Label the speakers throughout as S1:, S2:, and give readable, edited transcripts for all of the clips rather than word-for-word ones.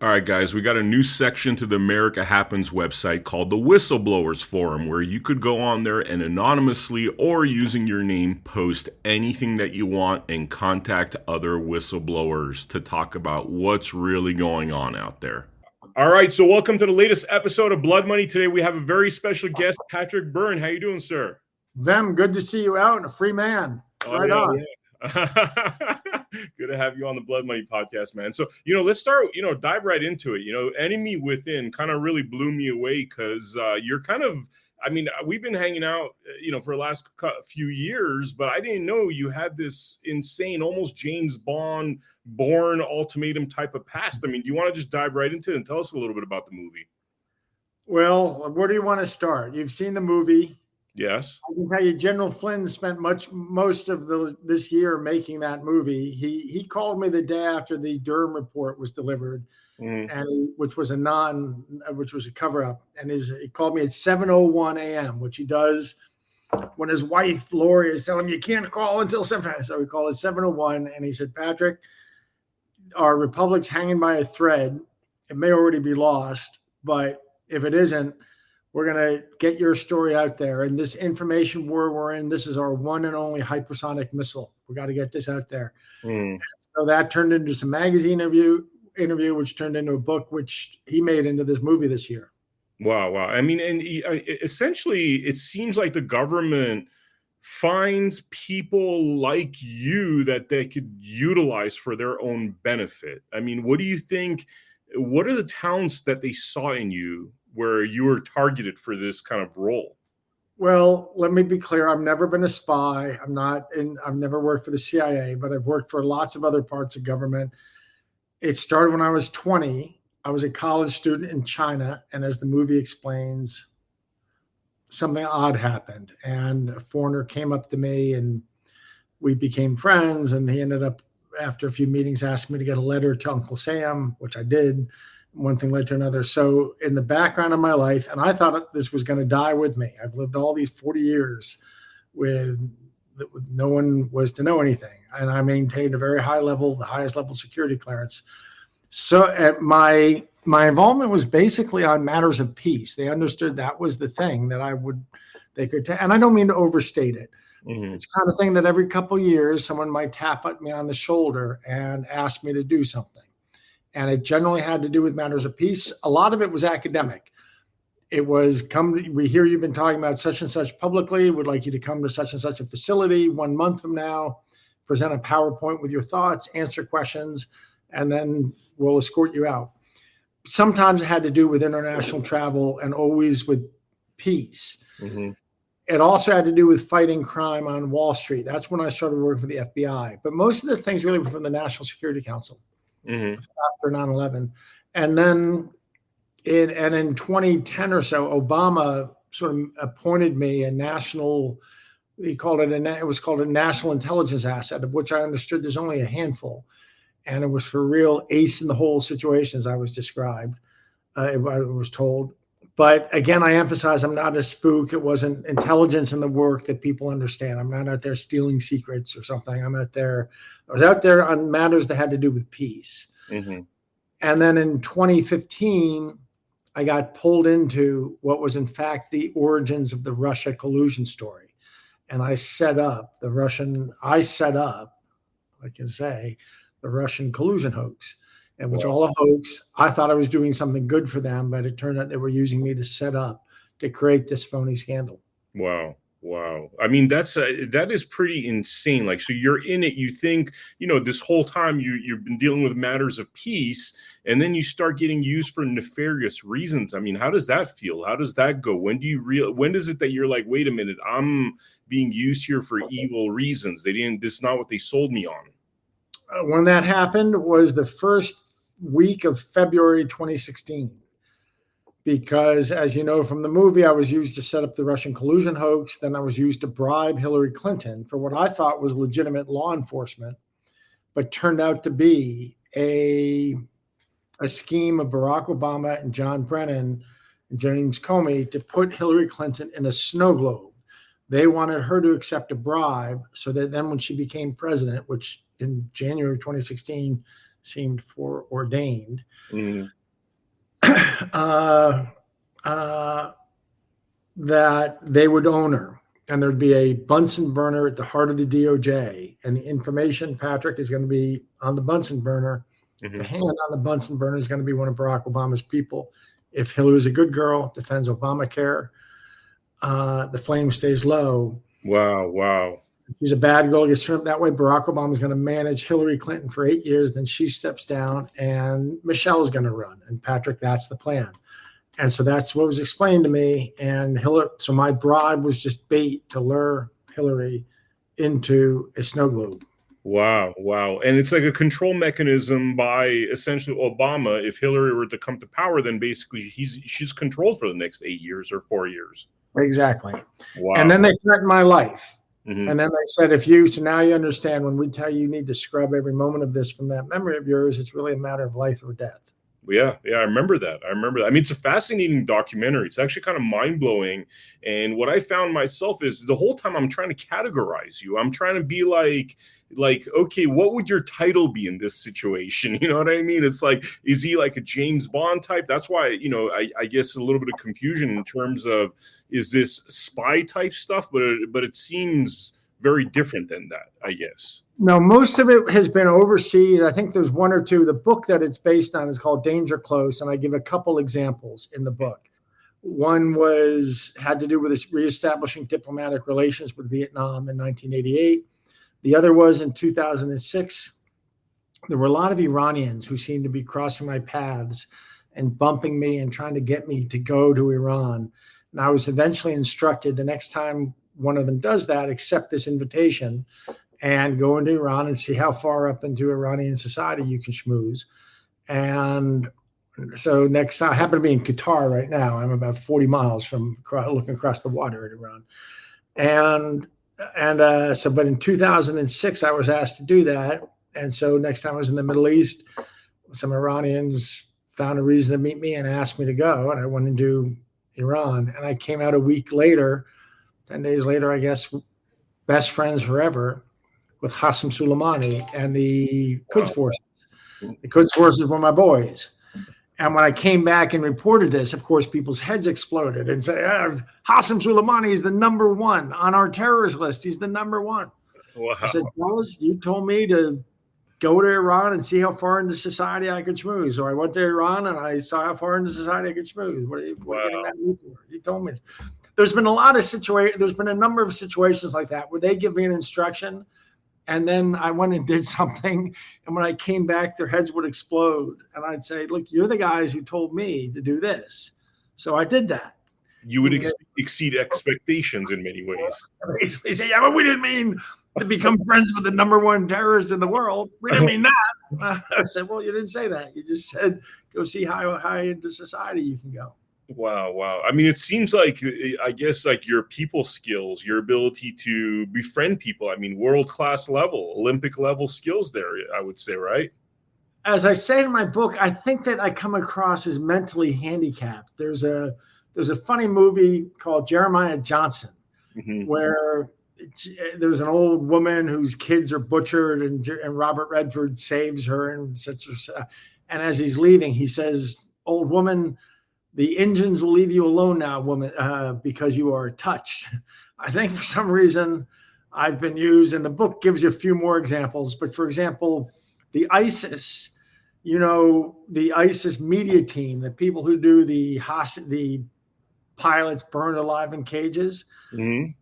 S1: All right, guys, we got a new section to the America Happens website called the Whistleblowers Forum, where you could go on there and anonymously or using your name post anything that you want and contact other whistleblowers to talk about what's really going on out there. All right, so welcome to the latest episode of Blood Money. Today we have a very special guest, Patrick Byrne. How you doing, sir?
S2: Vem, good to see you out and a free man. Right on.
S1: Yeah. Good to have you on the Blood Money podcast, man. So, let's start, dive right into it. Enemy Within kind of really blew me away because you're we've been hanging out, for the last few years, but I didn't know you had this insane, almost James Bond, Bourne ultimatum type of past. I mean, do you want to just dive right into it and tell us a little bit about the movie?
S2: Well, where do you want to start? You've seen the movie.
S1: Yes.
S2: I can tell you, General Flynn spent most of this year making that movie. He called me the day after the Durham report was delivered, and which was a cover up. And he called me at 7:01 a.m., which he does when his wife Lori is telling him you can't call until 7. So he called at 7:01, and he said, "Patrick, our republic's hanging by a thread. It may already be lost, but if it isn't, we're going to get your story out there. And this information war we're in, this is our one and only hypersonic missile. We got to get this out there." So that turned into some magazine interview, which turned into a book, which he made into this movie this year.
S1: Wow. I mean, and essentially, it seems like the government finds people like you that they could utilize for their own benefit. I mean, what do you think? What are the talents that they saw in you where you were targeted for this kind of role?
S2: Well, let me be clear. I've never been a spy. I've never worked for the CIA, but I've worked for lots of other parts of government. It started when I was 20. I was a college student in China. And as the movie explains, something odd happened. And a foreigner came up to me and we became friends. And he ended up, after a few meetings, asking me to get a letter to Uncle Sam, which I did. One thing led to another. So in the background of my life, and I thought this was going to die with me. I've lived all these 40 years with no one was to know anything. And I maintained a very high level, the highest level security clearance. So my involvement was basically on matters of peace. They understood that was the thing that they could and I don't mean to overstate it. It's kind of thing that every couple of years, someone might tap me on the shoulder and ask me to do something. And it generally had to do with matters of peace. A lot of it was academic. It was, we hear you've been talking about such and such publicly, would like you to come to such and such a facility 1 month from now, present a PowerPoint with your thoughts, answer questions, and then we'll escort you out. Sometimes it had to do with international travel and always with peace. It also had to do with fighting crime on Wall Street. That's when I started working for the FBI. But most of the things really were from the National Security Council. After 9/11. And then in 2010 or so, Obama sort of appointed me a national, it was called a national intelligence asset, of which I understood there's only a handful. And it was for real ace in the hole situations I was described, I was told. But again, I emphasize I'm not a spook. It wasn't intelligence in the work that people understand. I'm not out there stealing secrets or something. I was out there on matters that had to do with peace. And then in 2015, I got pulled into what was in fact the origins of the Russia collusion story. And I set up the Russian collusion hoax. And it was all a hoax. I thought I was doing something good for them, but it turned out they were using me to create this phony scandal.
S1: Wow. I mean, that is pretty insane. Like, so you're in it, you think, this whole time you've been dealing with matters of peace, and then you start getting used for nefarious reasons. I mean, how does that feel? How does that go? When is it that you're like, wait a minute, I'm being used here for evil reasons? This is not what they sold me on.
S2: When that happened was the first week of February 2016, because as you know from the movie, I was used to set up the Russian collusion hoax. Then I was used to bribe Hillary Clinton for what I thought was legitimate law enforcement, but turned out to be a scheme of Barack Obama and John Brennan and James Comey to put Hillary Clinton in a snow globe. They wanted her to accept a bribe so that then when she became president, which in January of 2016, seemed foreordained.
S1: Mm-hmm.
S2: That they would own her, and there'd be a Bunsen burner at the heart of the DOJ, and the information, Patrick, is going to be on the Bunsen burner.
S1: Mm-hmm.
S2: The hand on the Bunsen burner is going to be one of Barack Obama's people. If Hillary is a good girl, defends Obamacare, the flame stays low.
S1: Wow.
S2: If she's a bad girl, gets turned that way, Barack Obama is going to manage Hillary Clinton for 8 years, then she steps down, and Michelle's going to run. And Patrick, that's the plan. And so that's what was explained to me. And Hillary, so my bribe was just bait to lure Hillary into a snow globe.
S1: Wow. And it's like a control mechanism by essentially Obama. If Hillary were to come to power, then basically she's controlled for the next 8 years or 4 years.
S2: Exactly.
S1: Wow.
S2: And then they threatened my life.
S1: Mm-hmm.
S2: And then they said, so now you understand, when we tell you need to scrub every moment of this from that memory of yours, it's really a matter of life or death.
S1: Yeah, I remember that. I mean, it's a fascinating documentary. It's actually kind of mind-blowing. And what I found myself is the whole time I'm trying to categorize you. I'm trying to be like, okay, what would your title be in this situation? You know what I mean? It's like, is he like a James Bond type? That's why, I guess a little bit of confusion in terms of, is this spy type stuff? But it seems very different than that, I guess.
S2: No, most of it has been overseas. I think there's one or two. The book that it's based on is called Danger Close, and I give a couple examples in the book. One had to do with this reestablishing diplomatic relations with Vietnam in 1988. The other was in 2006. There were a lot of Iranians who seemed to be crossing my paths and bumping me and trying to get me to go to Iran. And I was eventually instructed, the next time one of them does that, accept this invitation and go into Iran and see how far up into Iranian society you can schmooze. And so next time, I happen to be in Qatar right now. I'm about 40 miles from looking across the water at Iran. But in 2006, I was asked to do that. And so next time I was in the Middle East, some Iranians found a reason to meet me and asked me to go. And I went into Iran, and I came out a week later, 10 days later, I guess, best friends forever with Qasem Soleimani and the Quds Forces. The Quds Forces were my boys. And when I came back and reported this, of course, people's heads exploded and said, Qasem Soleimani is the number one on our terrorist list. He's the number one.
S1: Wow.
S2: I said, Dallas, you told me to go to Iran and see how far into society I could schmooze. So I went to Iran and I saw how far into society I could schmooze. What are you getting at me for? You told me. There's been a number of situations like that where they give me an instruction, and then I went and did something, and when I came back, their heads would explode, and I'd say, "Look, you're the guys who told me to do this, so I did that."
S1: You would exceed expectations in many ways.
S2: They say, "Yeah, but we didn't mean to become friends with the number one terrorist in the world. We didn't mean that." I said, "Well, you didn't say that. You just said go see how high into society you can go."
S1: Wow. I mean, it seems like, I guess, like your people skills, your ability to befriend people. I mean, world-class level, Olympic level skills there, I would say, right?
S2: As I say in my book, I think that I come across as mentally handicapped. There's a funny movie called Jeremiah Johnson,
S1: mm-hmm.
S2: where there's an old woman whose kids are butchered, and Robert Redford saves her and sets her. And as he's leaving, he says, "Old woman, the engines will leave you alone now, woman, because you are touched." I think for some reason I've been used, and the book gives you a few more examples. But for example, the ISIS media team, the people who do the pilots burned alive in cages,
S1: mm-hmm.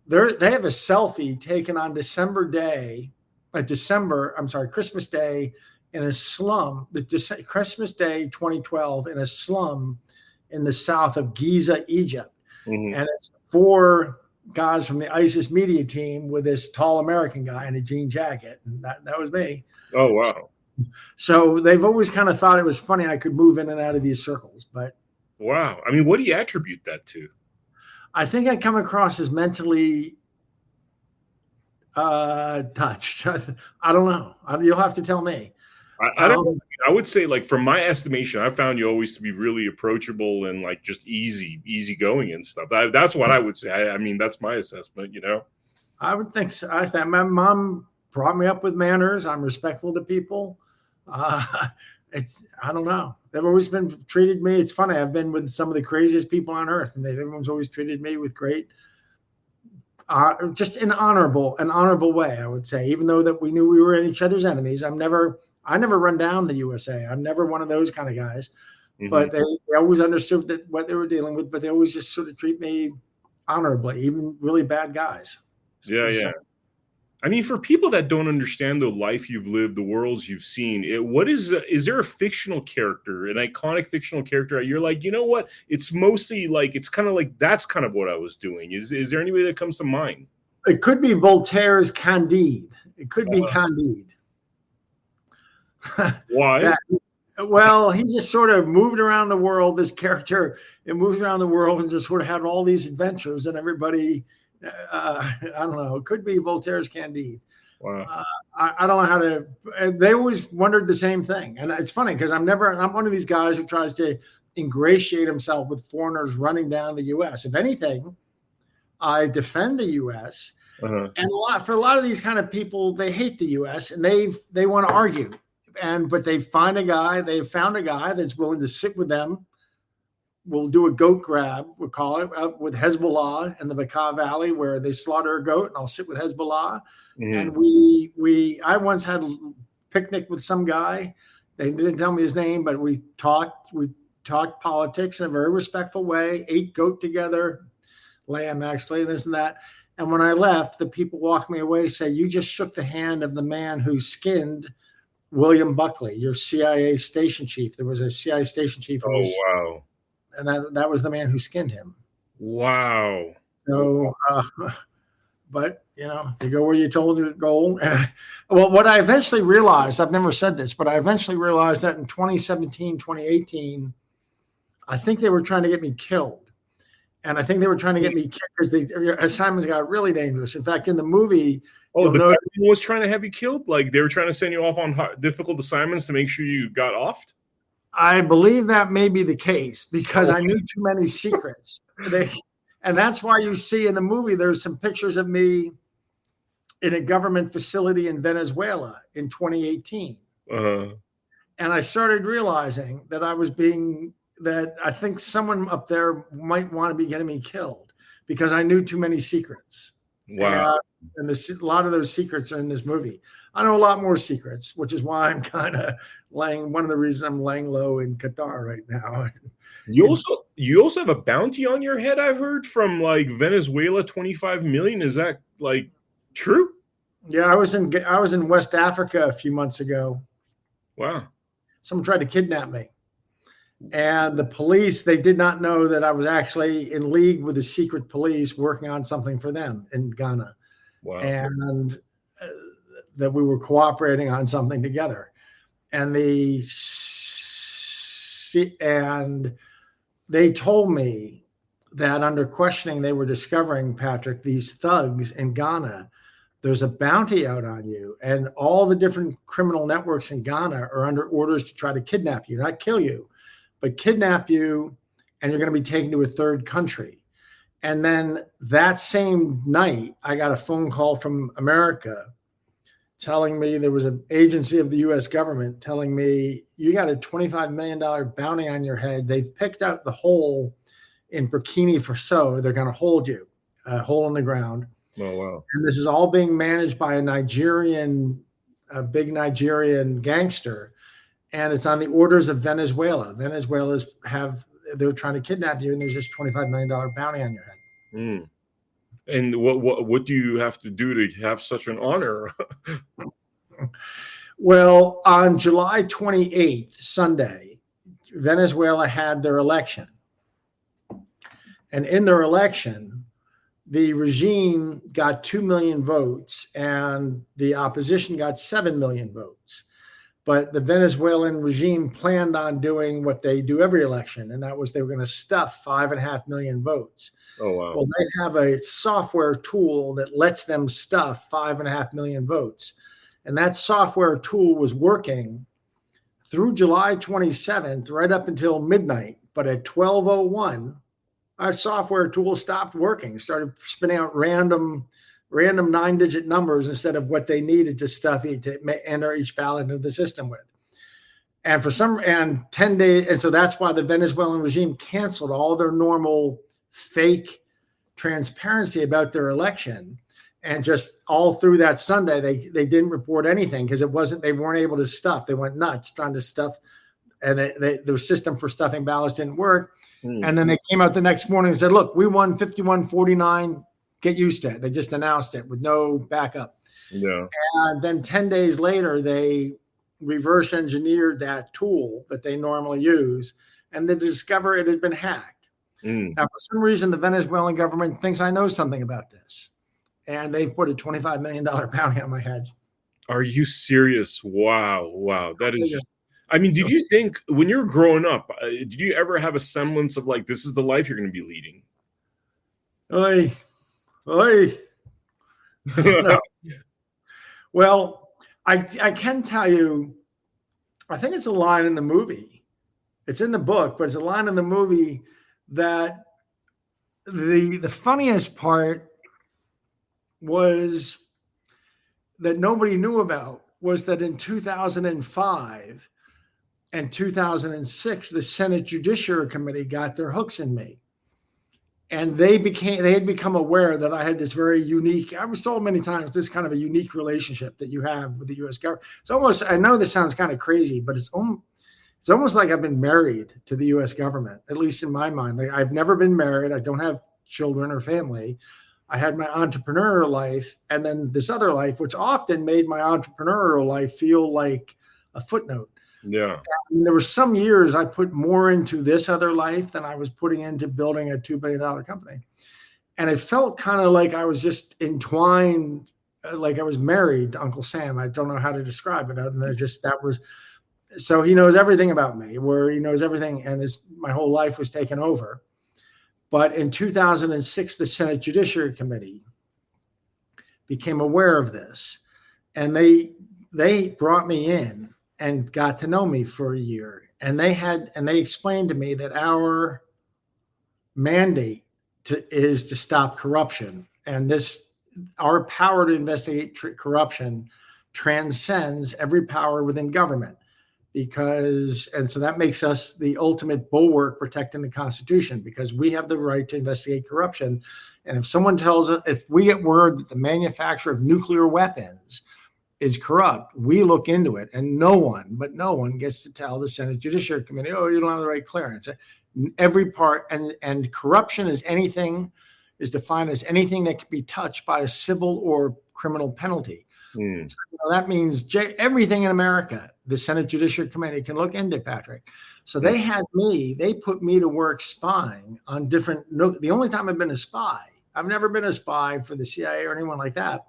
S2: they have a selfie taken on Christmas Day in a slum, Christmas Day 2012 in a slum in the south of Giza, Egypt.
S1: Mm-hmm.
S2: And it's 4 guys from the ISIS media team with this tall American guy in a jean jacket. And that was me.
S1: Oh, wow.
S2: So they've always kind of thought it was funny I could move in and out of these circles. But
S1: wow. I mean, what do you attribute that to?
S2: I think I come across as mentally touched. I don't know. You'll have to tell me.
S1: I don't know. I would say, like, from my estimation, I found you always to be really approachable and like just easy going and stuff. That's what I would say. I mean, that's my assessment, I
S2: would think so. I think my mom brought me up with manners. I'm respectful to people. Uh, I don't know. They've always been treated me. It's funny. I've been with some of the craziest people on earth, and everyone's always treated me with great, just an honorable way, I would say. Even though that we knew we were each other's enemies, I never run down the USA. I'm never one of those kind of guys. Mm-hmm. But they always understood that what they were dealing with. But they always just sort of treat me honorably, even really bad guys.
S1: Yeah. I mean, for people that don't understand the life you've lived, the worlds you've seen, is there a fictional character, an iconic fictional character? You're like, you know what? It's mostly like, it's kind of like, that's kind of what I was doing. Is there anybody that comes to mind?
S2: It could be Voltaire's Candide. It could be Candide.
S1: Why?
S2: Well, he just sort of moved around the world. This character, it moves around the world and just sort of had all these adventures, and everybody, I don't know. It could be Voltaire's Candide.
S1: Wow.
S2: I don't know how to. They always wondered the same thing, and it's funny because I'm one of these guys who tries to ingratiate himself with foreigners running down the U.S. If anything, I defend the U.S. And for a lot of these kind of people, they hate the U.S. and they want to argue, but they found a guy that's willing to sit with them. We'll do a goat grab, we'll call it, with Hezbollah in the Bekaa Valley, where they slaughter a goat, and I'll sit with Hezbollah. And I once had a picnic with some guy. They didn't tell me his name, but we talked politics in a very respectful way, ate goat together, lamb actually, this and that. And when I left, the people walked me away, say, "You just shook the hand of the man who skinned William Buckley, your CIA station chief." There was a CIA station chief.
S1: Wow.
S2: And that was the man who skinned him.
S1: Wow.
S2: So, but, you go where you're told to go. Well, what I eventually realized, I've never said this, but I eventually realized that in 2017, 2018, I think they were trying to get me killed. And I think they were trying to get me killed because the assignments got really dangerous. In fact, in the movie...
S1: Oh, the government was trying to have you killed? Like they were trying to send you off on difficult assignments to make sure you got offed?
S2: I believe that may be the case because I knew too many secrets. And that's why you see in the movie, there's some pictures of me in a government facility in Venezuela in 2018. And I started realizing that that I think someone up there might want to be getting me killed because I knew too many secrets.
S1: Wow.
S2: And a lot of those secrets are in this movie. I know a lot more secrets, which is why I'm kind of one of the reasons I'm laying low in Qatar right now.
S1: You also have a bounty on your head, I've heard, from like Venezuela, 25 million. Is that like true?
S2: Yeah, I was in West Africa a few months ago.
S1: Wow.
S2: Someone tried to kidnap me. And the police, they did not know that I was actually in league with the secret police working on something for them in Ghana.
S1: Wow.
S2: And that we were cooperating on something together. And they told me that under questioning, they were discovering, Patrick, these thugs in Ghana, there's a bounty out on you. And all the different criminal networks in Ghana are under orders to try to kidnap you, not kill you, but kidnap you, and you're going to be taken to a third country. And then that same night, I got a phone call from America telling me there was an agency of the U.S. government telling me, you got a $25 million bounty on your head. They've picked out the hole in Burkina Faso. They're going to hold you, a hole in the ground.
S1: Oh, wow.
S2: And this is all being managed by a big Nigerian gangster. And it's on the orders of Venezuela. They're trying to kidnap you, and there's this $25 million bounty on your head.
S1: And what do you have to do to have such an honor?
S2: Well, on July 28th, Sunday, Venezuela had their election. And in their election, the regime got 2 million votes and the opposition got 7 million votes. But the Venezuelan regime planned on doing what they do every election, and that was they were going to stuff 5.5 million votes.
S1: Oh, wow.
S2: Well, they have a software tool that lets them stuff 5.5 million votes. And that software tool was working through July 27th, right up until midnight. But at 12:01, our software tool stopped working, started spinning out random 9-digit numbers instead of what they needed to stuff to enter each ballot into the system with. and 10 days. And so that's why the Venezuelan regime canceled all their normal fake transparency about their election. And just all through that Sunday, they didn't report anything because they weren't able to stuff. They went nuts trying to stuff, and their system for stuffing ballots didn't work. And then they came out the next morning and said, look, we won 51-49. Get used to it. They just announced it with no backup.
S1: Yeah.
S2: And then 10 days later, they reverse engineered that tool that they normally use, and they discover it had been hacked. Now, for some reason, the Venezuelan government thinks I know something about this, and they put a $25 million bounty on my head.
S1: Are you serious? Wow. That is, I mean, did you think when you're growing up, did you ever have a semblance of like, this is the life you're going to be leading?
S2: Oy. No. Well, I can tell you, I think it's a line in the movie. It's in the book, but it's a line in the movie that the funniest part was that nobody knew about was that in 2005 and 2006, the Senate Judiciary Committee got their hooks in me. And they had become aware that I had this very unique, I was told many times, this kind of a unique relationship that you have with the U.S. government. It's almost, I know this sounds kind of crazy, but it's almost like I've been married to the U.S. government, at least in my mind. Like, I've never been married. I don't have children or family. I had my entrepreneurial life and then this other life, which often made my entrepreneurial life feel like a footnote.
S1: Yeah.
S2: And there were some years I put more into this other life than I was putting into building a $2 billion company. And it felt kind of like I was just entwined, like I was married to Uncle Sam. I don't know how to describe it other than so he knows everything about me, where he knows everything, and my whole life was taken over. But in 2006, the Senate Judiciary Committee became aware of this, and they brought me in and got to know me for a year. And they explained to me that our mandate is to stop corruption. And our power to investigate corruption transcends every power within government. And so that makes us the ultimate bulwark protecting the Constitution, because we have the right to investigate corruption. And if we get word that the manufacturer of nuclear weapons is corrupt, we look into it, and no one gets to tell the Senate Judiciary Committee, oh, you don't have the right clearance. Every part, and corruption is defined as anything that can be touched by a civil or criminal penalty. So, that means everything in America, the Senate Judiciary Committee can look into, Patrick. So they put me to work spying on the only time I've been a spy, I've never been a spy for the CIA or anyone like that.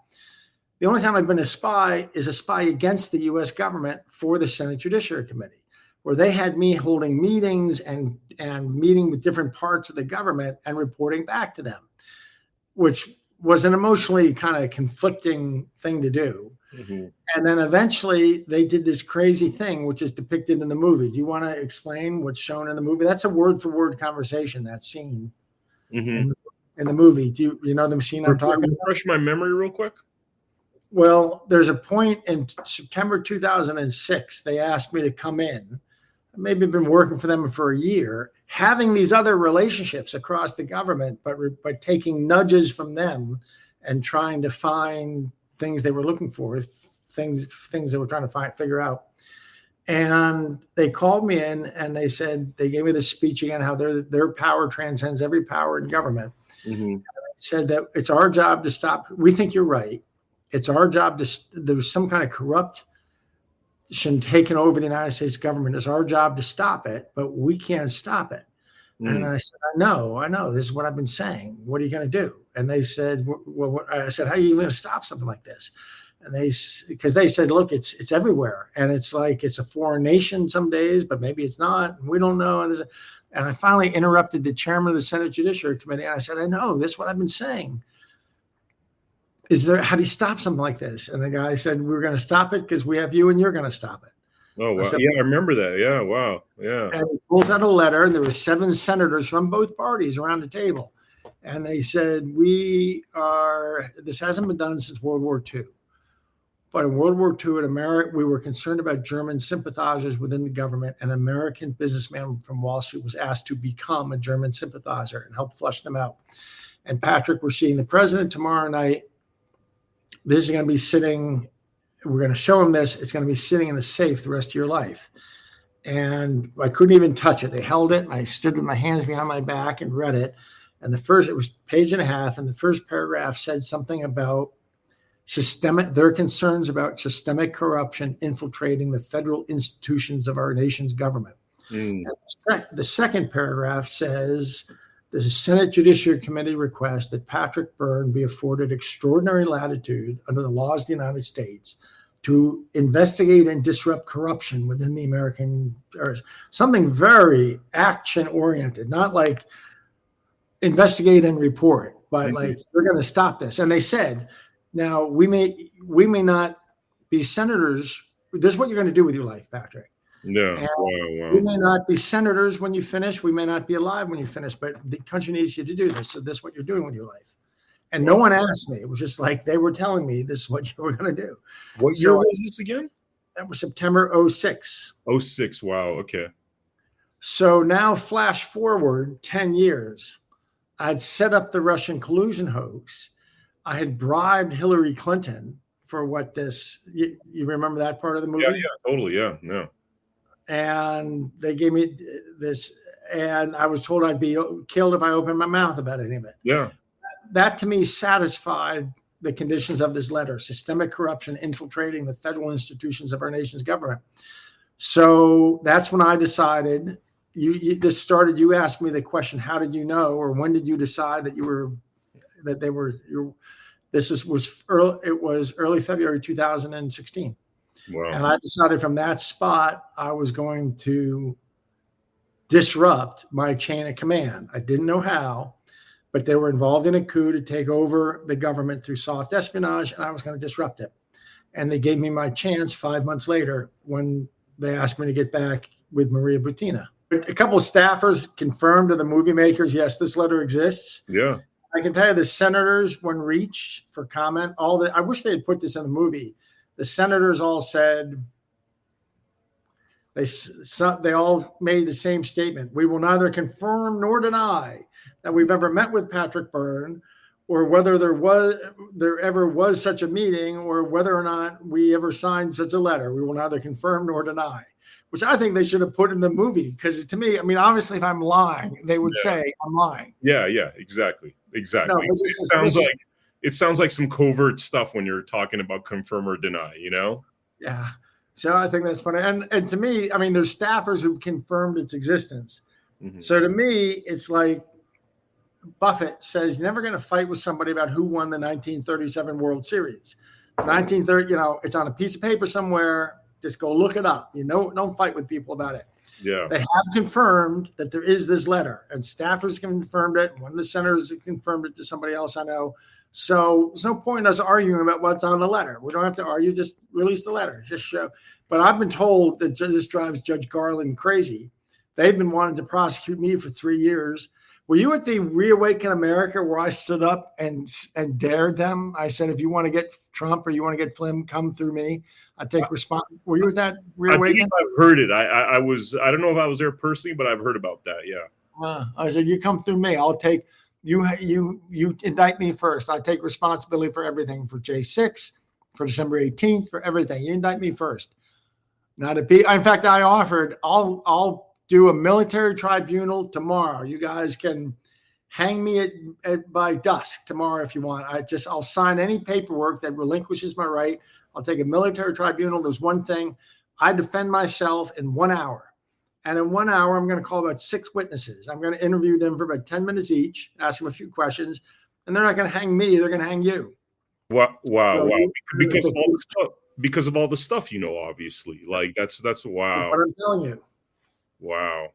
S2: The only time I've been a spy is a spy against the U.S. government for the Senate Judiciary Committee, where they had me holding meetings and meeting with different parts of the government and reporting back to them, which was an emotionally kind of conflicting thing to do. Mm-hmm. And then eventually they did this crazy thing, which is depicted in the movie. Do you want to explain what's shown in the movie? That's a word for word conversation, that scene in the movie. Do you know the scene I'm talking about?
S1: Refresh my memory real quick.
S2: Well, there's a point in September 2006, they asked me to come in. I maybe been working for them for a year, having these other relationships across the government, but taking nudges from them and trying to find things they were looking for, things they were trying to figure out. And they called me in and they gave me this speech again, how their power transcends every power in government. Mm-hmm. And they said that it's our job to stop. We think you're right. It's our job there's some kind of corruption taken over the United States government. It's our job to stop it, but we can't stop it. And I said, I know, this is what I've been saying. What are you going to do? And they said, well, I said, how are you going to stop something like this? And because they said, look, it's everywhere. And it's like, it's a foreign nation some days, but maybe it's not. We don't know. And I finally interrupted the chairman of the Senate Judiciary Committee. And I said, I know, this is what I've been saying. How do you stop something like this? And the guy said, we're going to stop it because we have you and you're going to stop it.
S1: Oh, wow. I remember that. Yeah. Wow. Yeah.
S2: And he pulls out a letter, and there were 7 senators from both parties around the table. And they said, this hasn't been done since World War II. But in World War II in America, we were concerned about German sympathizers within the government. An American businessman from Wall Street was asked to become a German sympathizer and help flush them out. And Patrick, we're seeing the president tomorrow night. This is going to be sitting, we're going to show him this. It's going to be sitting in a safe the rest of your life. And I couldn't even touch it. They held it. And I stood with my hands behind my back and read it. And it was a page and a half. And the first paragraph said something about their concerns about systemic corruption infiltrating the federal institutions of our nation's government. The second paragraph says, the Senate Judiciary Committee requests that Patrick Byrne be afforded extraordinary latitude under the laws of the United States to investigate and disrupt corruption within the American, or something very action-oriented, not like investigate and report, but like, we're going to stop this. And they said, now, we may not be senators. This is what you're going to do with your life, Patrick.
S1: Yeah.
S2: Wow. We may not be senators when you finish. We may not be alive when you finish, but the country needs you to do this. So this is what you're doing with your life. And no one asked me. It was just like they were telling me this is what you were going to do.
S1: What year was this again?
S2: That was September 06.
S1: 06. Wow. Okay.
S2: So now flash forward 10 years. I'd set up the Russian collusion hoax. I had bribed Hillary Clinton for what you remember that part of the movie?
S1: Yeah, totally. Yeah.
S2: And they gave me this, and I was told I'd be killed if I opened my mouth about any of it.
S1: Yeah.
S2: That to me satisfied the conditions of this letter: systemic corruption infiltrating the federal institutions of our nation's government. So that's when I decided. This started. You asked me the question, "How did you know?" or "When did you decide that they were?" Was early February 2016.
S1: Wow.
S2: And I decided from that spot I was going to disrupt my chain of command. I didn't know how, but they were involved in a coup to take over the government through soft espionage, and I was going to disrupt it. And they gave me my chance 5 months later when they asked me to get back with Maria Butina. A couple of staffers confirmed to the movie makers, yes, this letter exists.
S1: Yeah.
S2: I can tell you the senators, when reached for comment, I wish they had put this in the movie. The senators all said, they all made the same statement. We will neither confirm nor deny that we've ever met with Patrick Byrne, or whether there ever was such a meeting, or whether or not we ever signed such a letter. We will neither confirm nor deny, which I think they should have put in the movie, because to me, I mean, obviously if I'm lying, they would say I'm lying.
S1: Yeah, exactly. No, it sounds like some covert stuff when you're talking about confirm or deny, you know?
S2: Yeah. So I think that's funny. And to me, I mean, there's staffers who've confirmed its existence. Mm-hmm. So to me, it's like Buffett says, you're never going to fight with somebody about who won the 1937 World Series. 1930, it's on a piece of paper somewhere. Just go look it up. Don't fight with people about it.
S1: Yeah.
S2: They have confirmed that there is this letter, and staffers confirmed it. One of the senators confirmed it to somebody else I know. So there's no point in us arguing about what's on the letter. We don't have to argue. Just release the letter. Just show. But I've been told that this drives Judge Garland crazy. They've been wanting to prosecute me for 3 years. Were you at the Reawaken America where I stood up and dared them? I said, if you want to get Trump or you want to get Flynn, come through me. I take response. Were you at that Reawaken?
S1: I've heard it. I don't know if I was there personally, but I've heard about that. Yeah.
S2: I said, you come through me. I'll take you indict me first. I take responsibility for everything, for J6, for December 18th, for everything. You indict me first. In fact, I offered, I'll do a military tribunal tomorrow. You guys can hang me by dusk tomorrow if you want. I'll sign any paperwork that relinquishes my right. I'll take a military tribunal. There's one thing. I defend myself in 1 hour. And in 1 hour, I'm going to call about 6 witnesses. I'm going to interview them for about 10 minutes each, ask them a few questions, and they're not going to hang me. They're going to hang you.
S1: Wow. Because of all the stuff, obviously. Like that's wow.
S2: What I'm telling you.
S1: Wow.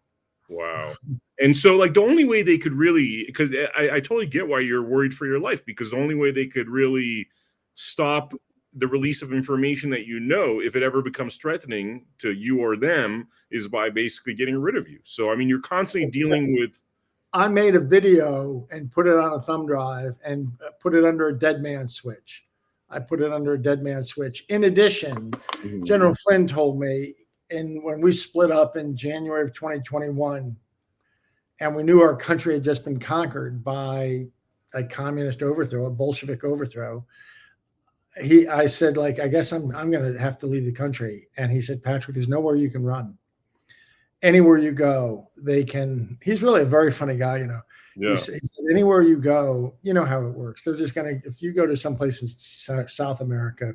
S1: And so like the only way they could really, because I totally get why you're worried for your life, because the only way they could really stop the release of information that if it ever becomes threatening to you or them, is by basically getting rid of you. So, I mean, you're constantly dealing with.
S2: I made a video and put it on a thumb drive and put it under a dead man switch. I put it under a dead man switch. In addition, General Flynn told me, and when we split up in January of 2021, and we knew our country had just been conquered by a communist overthrow, a Bolshevik overthrow, I said, like, I guess I'm going to have to leave the country. And he said, Patrick, there's nowhere you can run. Anywhere you go, they can. He's really a very funny guy, you know.
S1: Yeah.
S2: He said, anywhere you go, you know how it works. They're just going to, if you go to someplace in South America,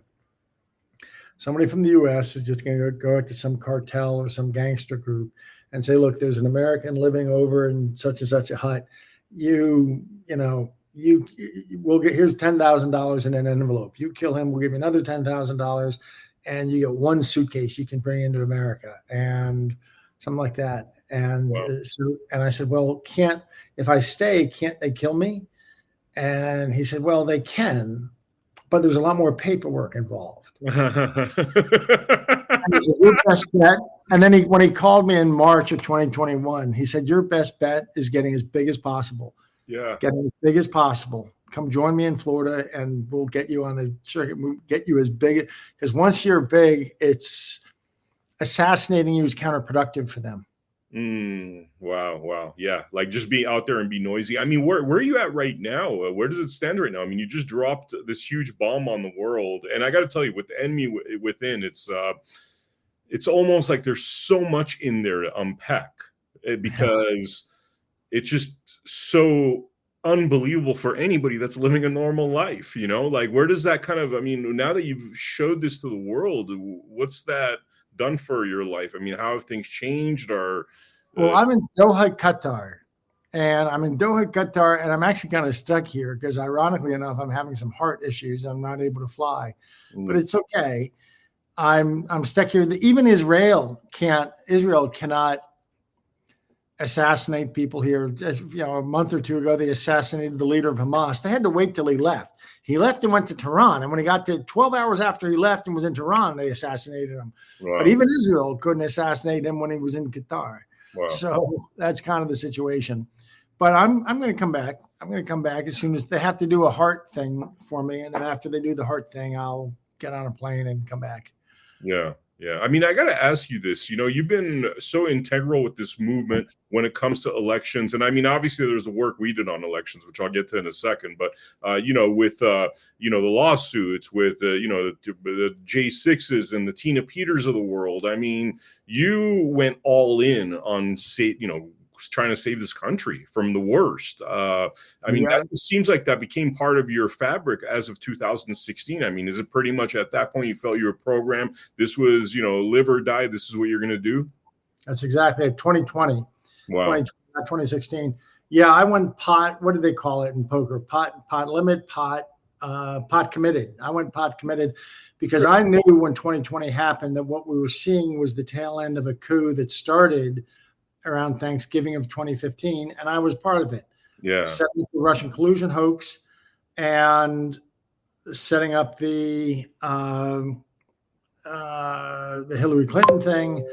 S2: somebody from the U.S. is just going to go to some cartel or some gangster group and say, look, there's an American living over in such and such a hut. You we'll get, here's $10,000 in an envelope. You kill him, we'll give you another $10,000, and you get one suitcase you can bring into America, and something like that. And and I said, well, if I stay, can't they kill me? And he said, well, they can, but there's a lot more paperwork involved. And he said, your best bet. And then when he called me in March of 2021, he said, your best bet is getting as big as possible.
S1: Yeah.
S2: Getting as big as possible. Come join me in Florida and we'll get you on the circuit. We'll get you as big, because once you're big, it's assassinating you is counterproductive for them.
S1: Wow. Yeah. Like just be out there and be noisy. I mean, where are you at right now? Where does it stand right now? I mean, you just dropped this huge bomb on the world. And I got to tell you, with the enemy within, it's almost like there's so much in there to unpack, because it's just so unbelievable for anybody that's living a normal life, you know. Like, where does that kind of, I mean, now that you've showed this to the world, what's that done for your life? I mean, how have things changed? Or
S2: well, I'm in Doha, Qatar, and I'm actually kind of stuck here because, ironically enough, I'm having some heart issues. I'm not able to fly, but it's okay. I'm stuck here. Even Israel cannot assassinate people here. Just, you know, a month or two ago, they assassinated the leader of Hamas. They had to wait till he left. He left and went to Tehran. And when he got to 12 hours after he left and was in Tehran, they assassinated him. Wow. But even Israel couldn't assassinate him when he was in Qatar. Wow. So that's kind of the situation. But I'm going to come back. I'm going to come back as soon as they have to do a heart thing for me. And then after they do the heart thing, I'll get on a plane and come back.
S1: Yeah. Yeah. I mean, I got to ask you this, you know, you've been so integral with this movement when it comes to elections. And I mean, obviously there's the work we did on elections, which I'll get to in a second, but, you know, with, you know, the lawsuits with, you know, the J6s and the Tina Peters of the world. I mean, you went all in on, you know, trying to save this country from the worst. I mean, that seems like that became part of your fabric as of 2016. I mean, is it pretty much at that point you felt you were programmed? This was, you know, live or die. This is what you're going to do. That's
S2: exactly it. 2020. Wow. 2016. Yeah, I went pot. What did they call it in poker? Pot committed. I went pot committed because I knew when 2020 happened that what we were seeing was the tail end of a coup that started around Thanksgiving of 2015, and I was part of it.
S1: Yeah,
S2: setting up the Russian collusion hoax and setting up the Hillary Clinton thing.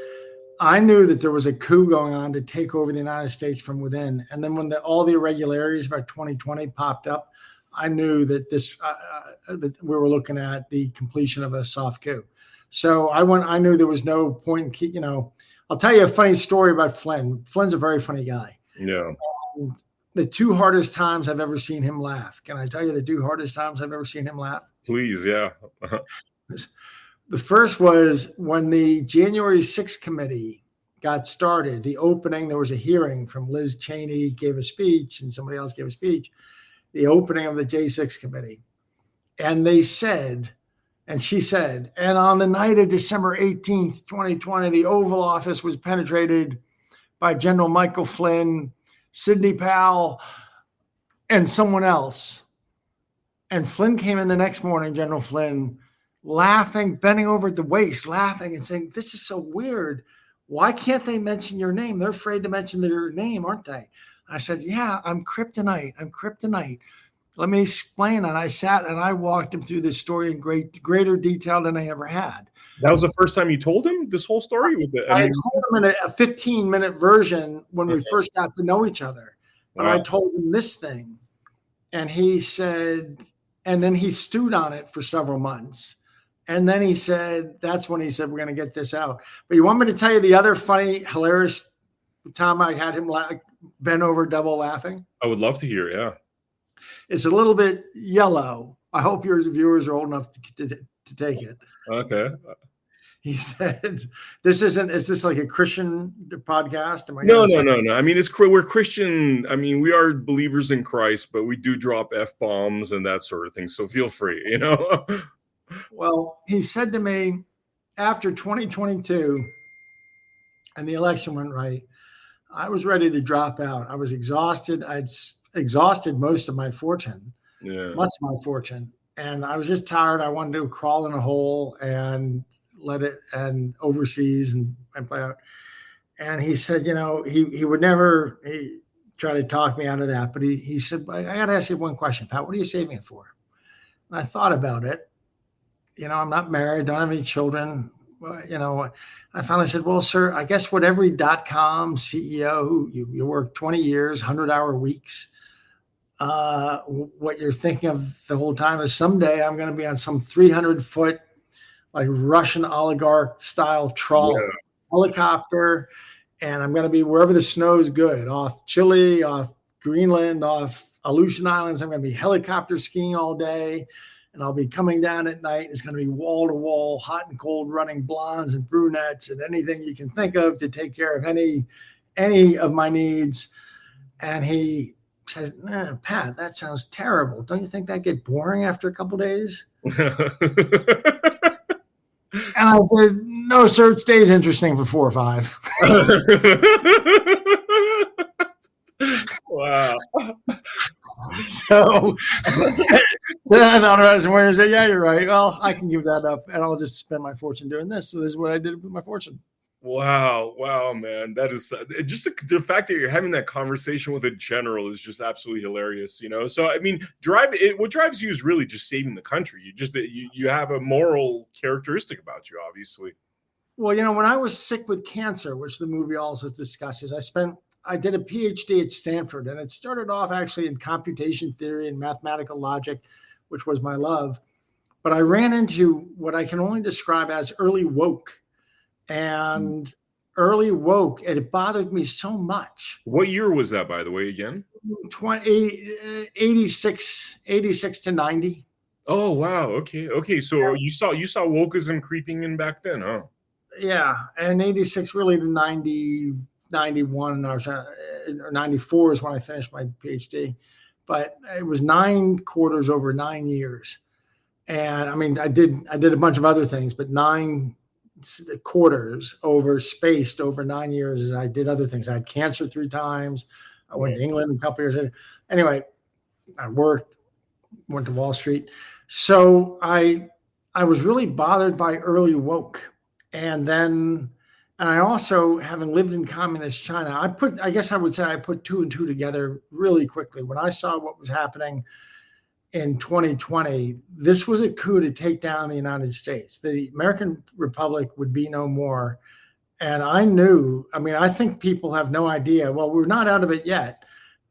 S2: I knew that there was a coup going on to take over the United States from within. And then when all the irregularities about 2020 popped up, I knew that that we were looking at the completion of a soft coup. So I knew there was no point in, you know. I'll tell you a funny story about Flynn. Flynn's a very funny guy.
S1: Yeah.
S2: The two hardest times I've ever seen him laugh. Can I tell you the two hardest times I've ever seen him laugh?
S1: Please, yeah.
S2: The first was when the January 6th committee got started, the opening, there was a hearing from Liz Cheney, gave a speech, and somebody else gave a speech, the opening of the J6 committee. And they said, and she said, and on the night of December 18th, 2020, the Oval Office was penetrated by General Michael Flynn, Sidney Powell, and someone else. And Flynn came in the next morning, General Flynn, laughing, bending over at the waist, laughing and saying, this is so weird. Why can't they mention your name? They're afraid to mention their name, aren't they? I said, yeah, I'm kryptonite. Let me explain. And I sat and I walked him through this story in greater detail than I ever had.
S1: That was the first time you told him this whole story?
S2: I told him in a 15-minute version when we first got to know each other. But I told him this thing. And he said, And then he stewed on it for several months. And then he said, that's when he said, we're going to get this out. But you want me to tell you the other funny, hilarious time I had him bent over double laughing?
S1: I would love to hear. Yeah.
S2: It's a little bit yellow. I hope your viewers are old enough to take it.
S1: Okay.
S2: He said, is this like a Christian podcast?
S1: No. I mean, we're Christian. I mean, we are believers in Christ, but we do drop F-bombs and that sort of thing. So feel free, you know?
S2: Well, he said to me, after 2022 and the election went right, I was ready to drop out. I was exhausted. I'd exhausted most of my fortune, much of my fortune. And I was just tired. I wanted to crawl in a hole and overseas and play out. And he said, you know, he would never try to talk me out of that. But he said, I got to ask you one question, Pat, what are you saving it for? And I thought about it. You know, I'm not married, don't have any children. You know, I finally said, well, sir, I guess what every .com CEO who you work 20 years, 100-hour weeks, what you're thinking of the whole time is someday I'm going to be on some 300-foot, like Russian oligarch style trawler, helicopter, and I'm going to be wherever the snow's good, off Chile, off Greenland, off Aleutian Islands. I'm going to be helicopter skiing all day, and I'll be coming down at night. It's going to be wall to wall, hot and cold running blondes and brunettes and anything you can think of to take care of any of my needs. And he said, Pat, that sounds terrible. Don't you think that get boring after a couple of days? And I said, no, sir, it stays interesting for 4 or 5.
S1: Wow.
S2: So then I thought about it and went and said, yeah, you're right. Well, I can give that up and I'll just spend my fortune doing this. So this is what I did with my fortune.
S1: Wow, man. That is just the fact that you're having that conversation with a general is just absolutely hilarious, you know? So, I mean, what drives you is really just saving the country. You have a moral characteristic about you, obviously.
S2: Well, you know, when I was sick with cancer, which the movie also discusses, I did a PhD at Stanford, and it started off actually in computation theory and mathematical logic, which was my love. But I ran into what I can only describe as early woke. And early woke, and it bothered me so much.
S1: What year was that, by the way, again?
S2: 86 to 90.
S1: Oh, wow. Okay. So you saw wokeism creeping in back then, huh?
S2: Yeah, and 86 really to 90, 91 or 94 is when I finished my PhD. But it was 9 quarters over 9 years. And I mean, I did a bunch of other things, but 9 quarters spaced over 9 years. I did other things. I had cancer 3 times. I went to England a couple years later. Anyway, I went to Wall Street. So I was really bothered by early woke. And I also, having lived in communist China, I guess I would say I put 2 and 2 together really quickly. When I saw what was happening in 2020, this was a coup to take down the United States. The American Republic would be no more. And I think people have no idea. Well, we're not out of it yet,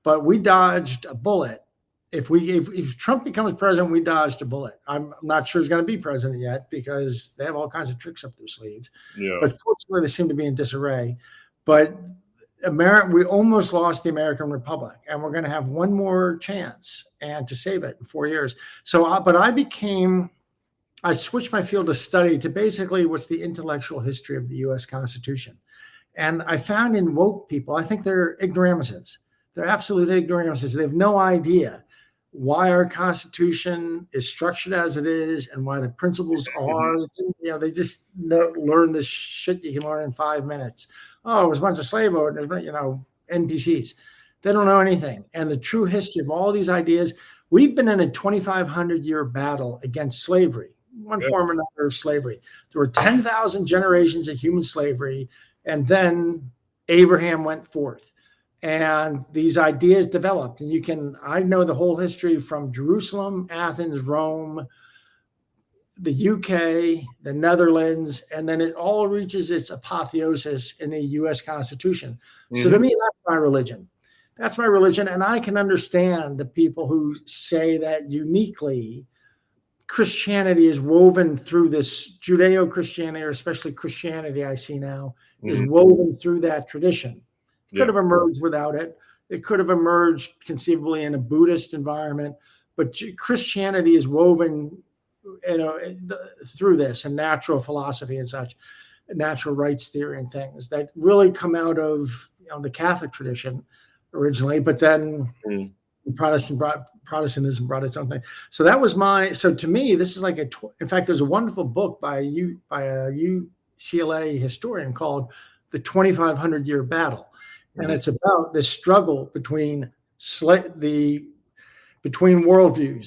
S2: but we dodged a bullet. If Trump becomes president, we dodged a bullet. I'm not sure he's going to be president yet because they have all kinds of tricks up their sleeves. Yeah. But fortunately, they seem to be in disarray. But we almost lost the American Republic, and we're going to have one more chance and to save it in 4 years. So, I switched my field of study to basically what's the intellectual history of the U.S. Constitution. And I found in woke people, I think they're ignoramuses. They're absolute ignoramuses. They have no idea why our Constitution is structured as it is and why the principles are. You know, they just learn this shit you can learn in 5 minutes. Oh, it was a bunch of slave owners, NPCs. They don't know anything. And the true history of all these ideas, we've been in a 2,500-year battle against slavery, one form or another of slavery. There were 10,000 generations of human slavery, and then Abraham went forth. And these ideas developed. And I know the whole history from Jerusalem, Athens, Rome, the UK, the Netherlands, and then it all reaches its apotheosis in the U.S. Constitution. Mm-hmm. So to me, that's my religion. That's my religion. And I can understand the people who say that uniquely Christianity is woven through this Judeo-Christianity, or especially Christianity I see now, is woven through that tradition. It could have emerged without it. It could have emerged conceivably in a Buddhist environment, but Christianity is woven, through this, and natural philosophy and such, natural rights theory and things that really come out of the Catholic tradition originally, but then Protestantism brought its own thing. So that was so to me, this is like in fact, there's a wonderful book by a UCLA historian called The 2,500-Year Battle. And it's about the struggle between worldviews,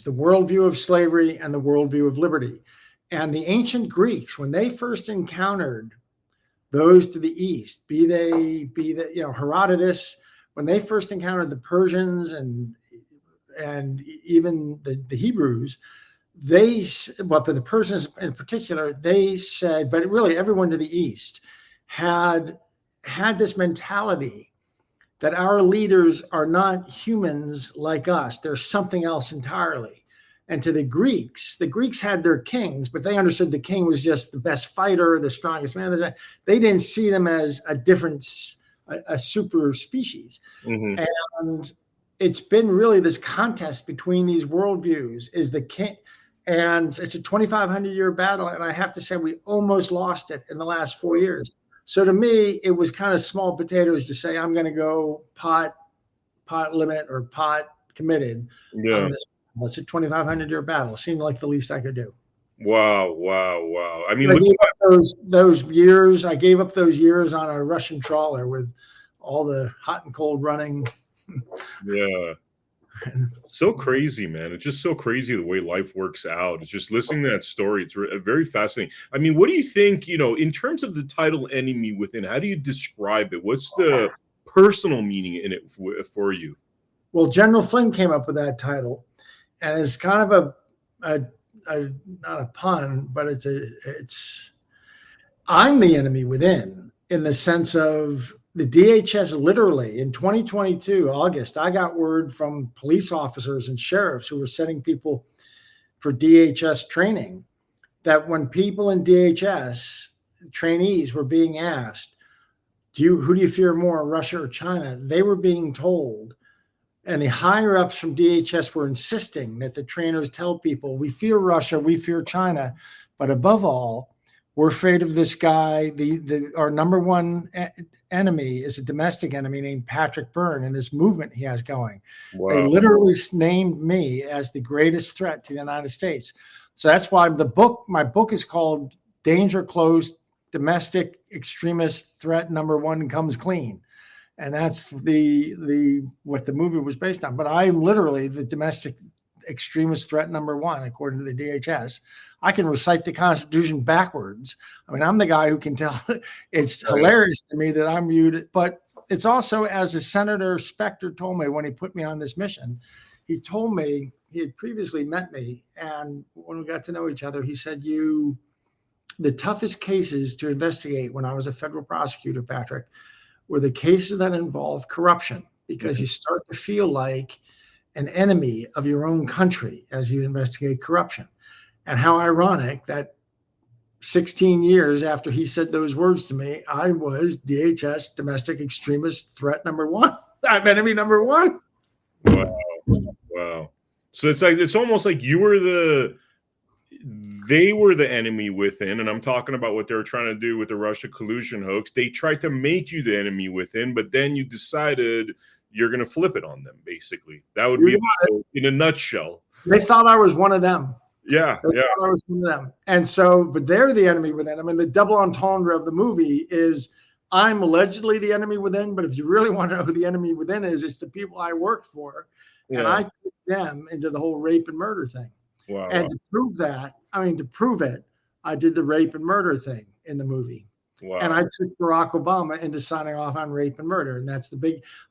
S2: the worldview of slavery and the worldview of liberty. And the ancient Greeks, when they first encountered those to the east, be they Herodotus, when they first encountered the Persians and even the Hebrews, but the Persians in particular, they said, but really everyone to the east had this mentality that our leaders are not humans like us. They're something else entirely. And to the Greeks had their kings, but they understood the king was just the best fighter, the strongest man. They didn't see them as a super species. And it's been really this contest between these worldviews, is the king, and it's a 2,500-year battle. And I have to say, we almost lost it in the last 4 years. So to me, it was kind of small potatoes to say, I'm going to go pot limit or pot committed on this. It's a 2,500-year battle. It seemed like the least I could do.
S1: Wow. I mean,
S2: those years, I gave up those years on a Russian trawler with all the hot and cold running.
S1: Yeah. So crazy, man. It's just so crazy the way life works out. It's just listening to that story. It's very fascinating. I mean, what do you think, in terms of the title Enemy Within, how do you describe it? What's the personal meaning in it for you?
S2: Well, General Flynn came up with that title, and it's kind of not a pun, but I'm the enemy within, in the sense of the DHS. Literally in 2022, August, I got word from police officers and sheriffs who were sending people for DHS training that when people in DHS, trainees, were being asked, who do you fear more, Russia or China? They were being told, and the higher ups from DHS were insisting that the trainers tell people, we fear Russia, we fear China, but above all, we're afraid of this guy. Our number one enemy is a domestic enemy named Patrick Byrne, and this movement he has going. Wow. They literally named me as the greatest threat to the United States. So that's why my book is called Danger Close, Domestic Extremist Threat Number One Comes Clean. And that's what the movie was based on. But I'm literally the domestic extremist threat number one, according to the DHS. I can recite the Constitution backwards. I mean, I'm the guy who can tell. It's hilarious to me that I'm viewed, but it's also, as a Senator Specter told me when he put me on this mission, he told me he had previously met me, and when we got to know each other, he said, the toughest cases to investigate when I was a federal prosecutor, Patrick, were the cases that involve corruption, because you start to feel like an enemy of your own country as you investigate corruption. And how ironic that 16 years after he said those words to me, I was DHS domestic extremist threat number one. I'm enemy number one.
S1: Wow. So it's almost like they were the enemy within, and I'm talking about what they're trying to do with the Russia collusion hoax. They tried to make you the enemy within, but then you decided you're going to flip it on them, basically. That would be in a nutshell.
S2: They thought I was one of them.
S1: Yeah.
S2: I was one of them. And so, but they're the enemy within. I mean, the double entendre of the movie is I'm allegedly the enemy within, but if you really want to know who the enemy within is, it's the people I worked for. Yeah. And I took them into the whole rape and murder thing.
S1: Wow.
S2: And to prove it, I did the rape and murder thing in the movie.
S1: Wow.
S2: And I took Barack Obama into signing off on rape and murder. And that's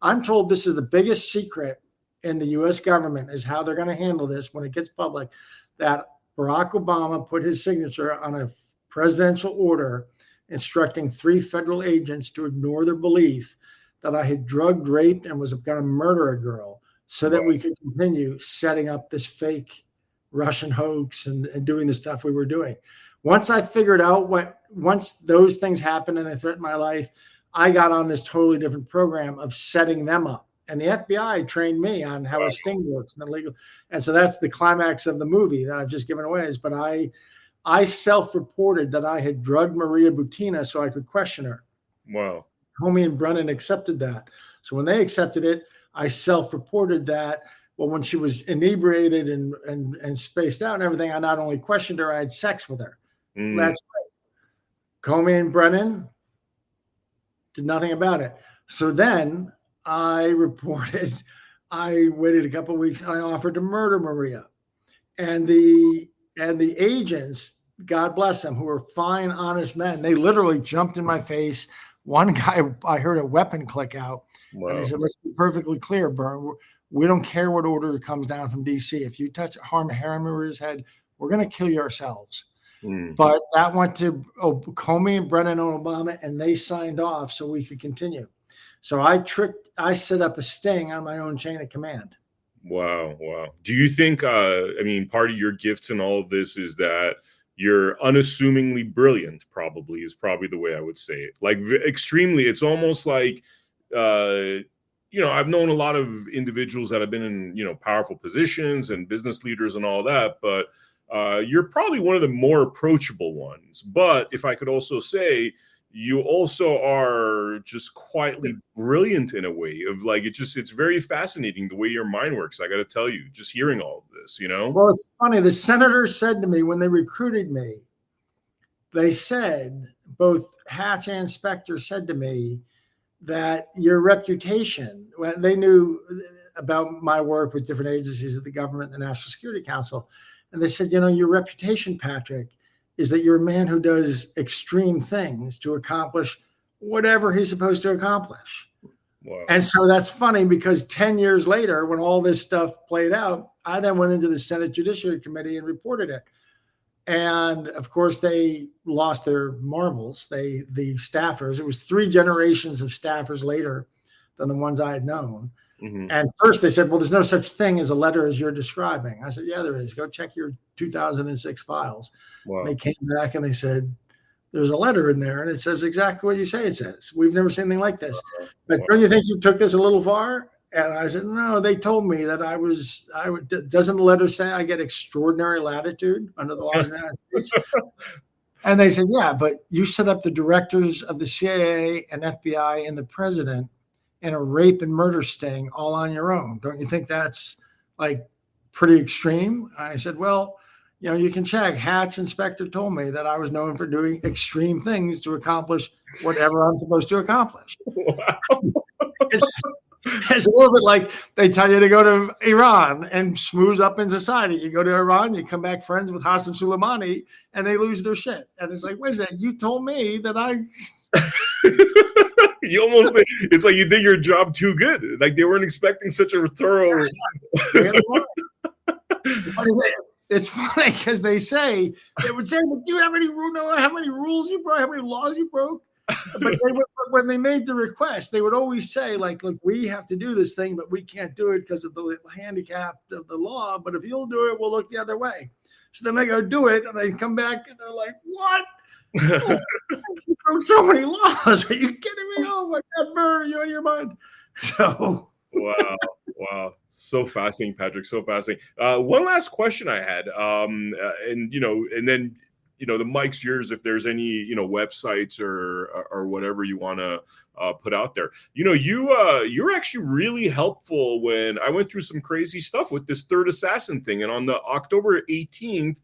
S2: I'm told this is the biggest secret in the U.S. government, is how they're going to handle this when it gets public, that Barack Obama put his signature on a presidential order instructing 3 federal agents to ignore their belief that I had drugged, raped, and was going to murder a girl so that we could continue setting up this fake Russian hoax and doing the stuff we were doing. Once I figured out once those things happened and they threatened my life, I got on this totally different program of setting them up. And the FBI trained me on how a sting works and the legal. And so that's the climax of the movie that I've just given away. But I self-reported that I had drugged Maria Butina so I could question her.
S1: Wow.
S2: Comey and Brennan accepted that. So when they accepted it, I self-reported that. Well, when she was inebriated and spaced out and everything, I not only questioned her, I had sex with her. That's right. Comey and Brennan did nothing about it. So then I reported, I waited a couple of weeks and I offered to murder Maria. And the agents, God bless them, who were fine, honest men, they literally jumped in my face. One guy, I heard a weapon click out. Wow. And they said, let's be perfectly clear, Byrne. We don't care what order comes down from D.C. If you harm Maria's head, we're going to kill you ourselves. But that went to Comey and Brennan and Obama, and they signed off so we could continue. So I set up a sting on my own chain of command.
S1: Wow. Do you think, part of your gifts in all of this is that you're unassumingly brilliant, is probably the way I would say it. Like extremely, it's almost like, I've known a lot of individuals that have been in, powerful positions and business leaders and all that, but you're probably one of the more approachable ones. But if I could also say, you also are just quietly brilliant in a way of like, it's very fascinating the way your mind works. I got to tell you, just hearing all of this,
S2: Well, it's funny. The senators said to me when they recruited me, they said, both Hatch and Specter said to me that your reputation, when they knew about my work with different agencies of the government, the National Security Council, and they said, your reputation, Patrick, is that you're a man who does extreme things to accomplish whatever he's supposed to accomplish. Wow. And so that's funny because 10 years later, when all this stuff played out, I then went into the Senate Judiciary Committee and reported it. And of course, they lost their marbles. The staffers, it was 3 generations of staffers later than the ones I had known. Mm-hmm. And first they said, well, there's no such thing as a letter as you're describing. I said, yeah, there is. Go check your 2006 files. Wow. They came back and they said, there's a letter in there and it says exactly what you say it says. We've never seen anything like this. But don't you think you took this a little far? And I said, no, they told me that doesn't the letter say I get extraordinary latitude under the laws of the United States? And they said, yeah, but you set up the directors of the CIA and FBI and the president in a rape and murder sting all on your own. Don't you think that's like pretty extreme? I said, well, you can check. Hatch and Specter told me that I was known for doing extreme things to accomplish whatever I'm supposed to accomplish. Wow. It's a little bit like they tell you to go to Iran and smooth up in society. You go to Iran, you come back friends with Hassan Soleimani, and they lose their shit. And it's like, wait a second, you told me that I...
S1: You almost, it's like you did your job too good. Like they weren't expecting such a thorough...
S2: It's funny because they would say, do you have any how many rules you broke, how many laws you broke? But when they made the request, they would always say, like, look, we have to do this thing, but we can't do it because of the handicap of the law. But if you'll do it, we'll look the other way. So then they go do it, and they come back, and they're like, what? You broke so many laws. Are you kidding me? Oh, my God, Byrne, you out of your mind? So...
S1: Wow. So fascinating, Patrick. So fascinating. One last question I had, and then, the mic's yours if there's any, websites or whatever you want to put out there. You're actually really helpful when I went through some crazy stuff with this third assassin thing. And on the October 18th,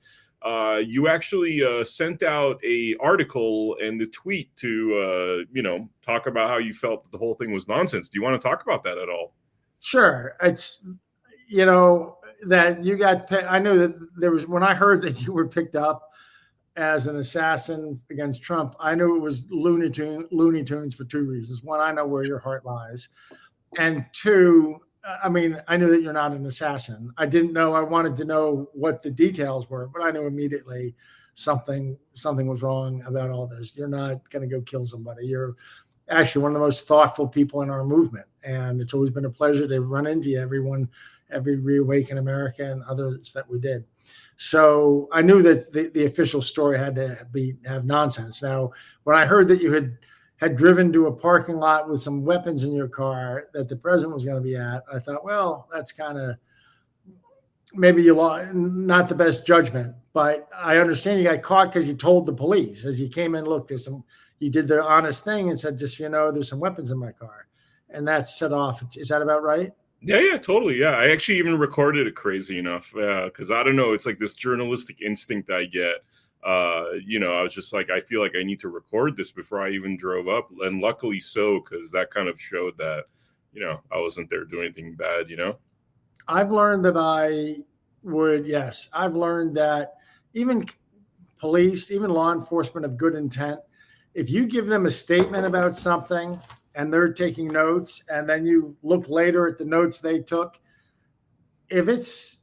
S1: you actually sent out a article and the tweet to, talk about how you felt that the whole thing was nonsense. Do you want to talk about that at all?
S2: Sure. It's, that you got, I know that there was, when I heard that you were picked up as an assassin against Trump, I knew it was Looney Tunes for 2 reasons. One, I know where your heart lies. And 2, I knew that you're not an assassin. I wanted to know what the details were, but I knew immediately something was wrong about all this. You're not going to go kill somebody. actually one of the most thoughtful people in our movement. And it's always been a pleasure to run into you, every Reawaken America and others that we did. So I knew that the official story had to have nonsense. Now, when I heard that you had driven to a parking lot with some weapons in your car that the president was going to be at, I thought, well, that's kind of maybe not the best judgment. But I understand you got caught because you told the police as you came in. Look, you did the honest thing and said, just so you know, there's some weapons in my car, and that set off. Is that about right?
S1: Yeah, totally. Yeah, I actually even recorded it, crazy enough, because I don't know, it's like this journalistic instinct I get. I was just like, I feel like I need to record this before I even drove up, and luckily so, because that kind of showed that, I wasn't there doing anything bad.
S2: I've learned that I've learned that even police, even law enforcement of good intent, if you give them a statement about something and they're taking notes, and then you look later at the notes they took, if it's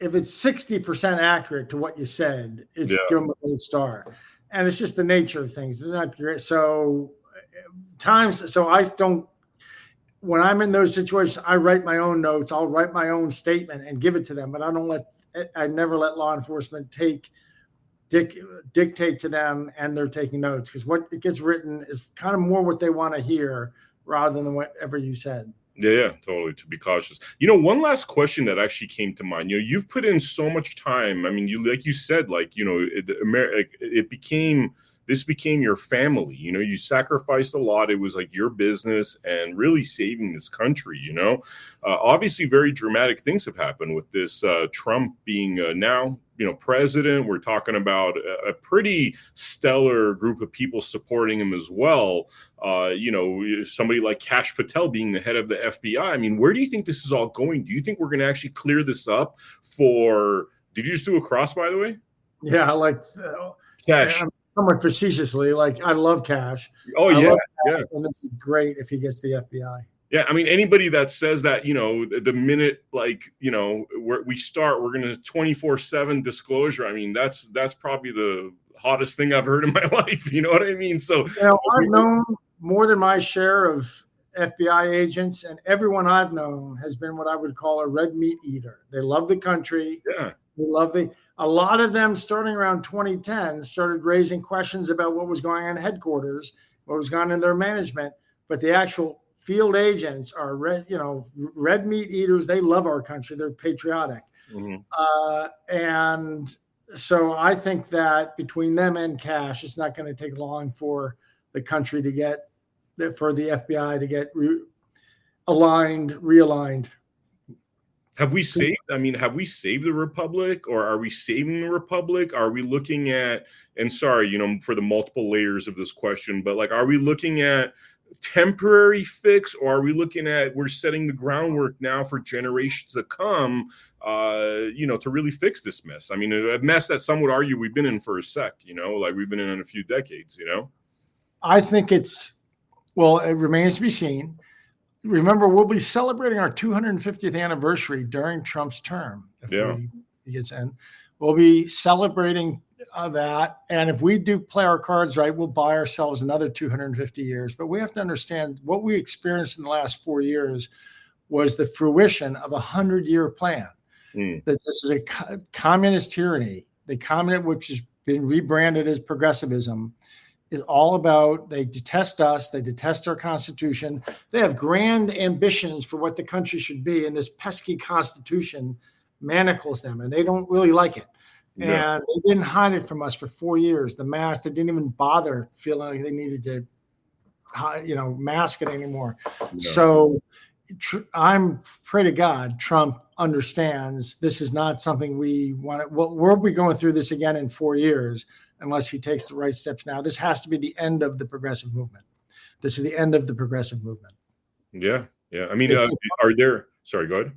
S2: 60% accurate to what you said, it's give them a gold star. And it's just the nature of things. They're not great. So when I'm in those situations, I write my own notes. I'll write my own statement and give it to them, but I never let law enforcement dictate to them, and they're taking notes, because what it gets written is kind of more what they want to hear rather than whatever you said.
S1: Yeah, totally. To be cautious. One last question that actually came to mind. You've put in so much time. I mean, like you said, this became your family. You sacrificed a lot. It was like your business and really saving this country. Obviously, very dramatic things have happened with this Trump being now president. We're talking about a pretty stellar group of people supporting him as well. Somebody like Kash Patel being the head of the FBI. I mean, where do you think this is all going? Do you think we're going to actually clear this up did you just do a cross, by the way?
S2: Yeah, like
S1: Kash.
S2: Somewhat facetiously, like, I love Kash.
S1: Oh,
S2: yeah. And this is great if he gets the FBI.
S1: Yeah, I mean, anybody that says that, the minute, we start, we're going to 24/7 disclosure. I mean, that's probably the hottest thing I've heard in my life. You know what I mean? So,
S2: I've known more than my share of FBI agents, and everyone I've known has been what I would call a red meat eater. They love the country.
S1: Yeah.
S2: A lot of them, starting around 2010, started raising questions about what was going on in headquarters, what was going on in their management. But the actual field agents are red meat eaters. They love our country. They're patriotic. Mm-hmm. And so I think that between them and Kash, it's not going to take long for the country for the FBI to get realigned.
S1: Have we saved the republic, or are we saving the republic? Are we looking at, and sorry, for the multiple layers of this question, but are we looking at temporary fix, or are we looking at we're setting the groundwork now for generations to come, to really fix this mess? I mean, a mess that some would argue we've been in for a sec, we've been in a few decades,
S2: I think it remains to be seen. Remember, we'll be celebrating our 250th anniversary during Trump's term. If he gets in, we'll be celebrating that. And if we do play our cards right, we'll buy ourselves another 250 years. But we have to understand what we experienced in the last 4 years was the fruition of 100-year plan. That this is a communist tyranny. The communist, which has been rebranded as progressivism, is all about, they detest us, they detest our Constitution, they have grand ambitions for what the country should be, and this pesky Constitution manacles them, and they don't really like it. Yeah. And they didn't hide it from us for 4 years. The mask, they didn't even bother feeling like they needed to, mask it anymore. Yeah. So I'm pray to God Trump understands this is not something we want. We'll be going through this again in 4 years unless he takes the right steps now. This has to be the end of the progressive movement. This is the end of the progressive movement.
S1: Yeah. I mean, sorry, go ahead.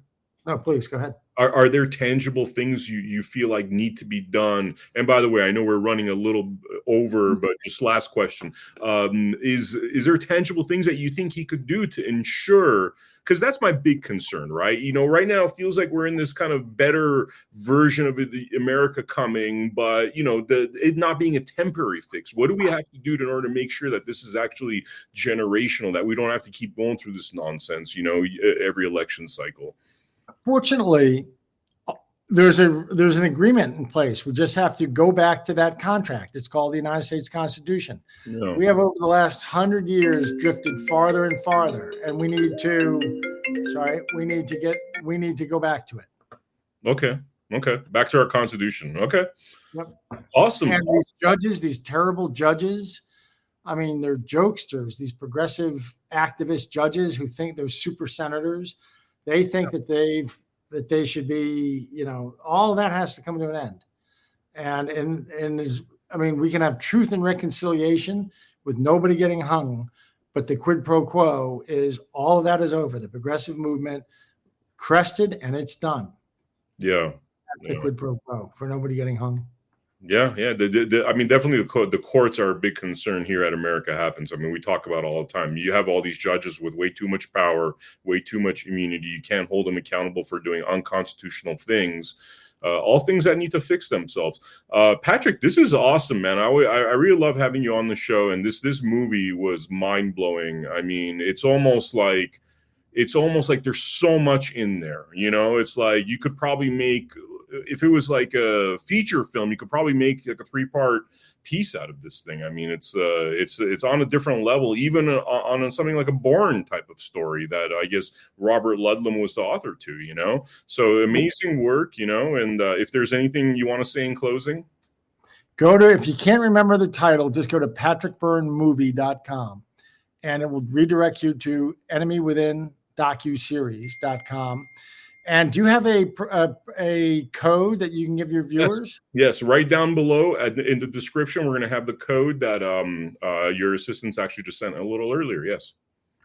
S2: No, please go ahead.
S1: Are there tangible things you feel like need to be done? And by the way, I know we're running a little over, but just last question. Is there tangible things that you think he could do to ensure, because that's my big concern, right? Right now it feels like we're in this kind of better version of the America coming, but it not being a temporary fix. What do we have to do in order to make sure that this is actually generational, that we don't have to keep going through this nonsense, every election cycle?
S2: Fortunately, there's an agreement in place. We just have to go back to that contract. It's called the United States Constitution.
S1: Yeah.
S2: We have over the last 100 years drifted farther and farther, and we need to go back to it.
S1: Okay. Back to our Constitution. Okay.
S2: Yep.
S1: Awesome.
S2: And these judges, these terrible judges, I mean, they're jokesters, these progressive activist judges who think they're super senators. They think that they should be, all of that has to come to an end. And we can have truth and reconciliation with nobody getting hung, but the quid pro quo is all of that is over. The progressive movement crested and it's done.
S1: Yeah.
S2: The quid pro quo for nobody getting hung.
S1: Yeah. Definitely the courts are a big concern here at America Happens. We talk about it all the time. You have all these judges with way too much power, way too much immunity. You can't hold them accountable for doing unconstitutional things. All things that need to fix themselves. Patrick, this is awesome, man. I really love having you on the show. And this movie was mind blowing. It's almost like there's so much in there. It's like you could probably make, if it was like a feature film, you could probably make like a 3-part piece out of this thing. It's on a different level, even on something like a Bourne type of story that I guess Robert Ludlum was the author to, so amazing work, and if there's anything you want to say in closing.
S2: If you can't remember the title, just go to patrickbyrnemovie.com and it will redirect you to Enemy Within Docuseries.com. And do you have a code that you can give your viewers?
S1: Yes. Right down below in the description, we're going to have the code that your assistants actually just sent a little earlier. Yes.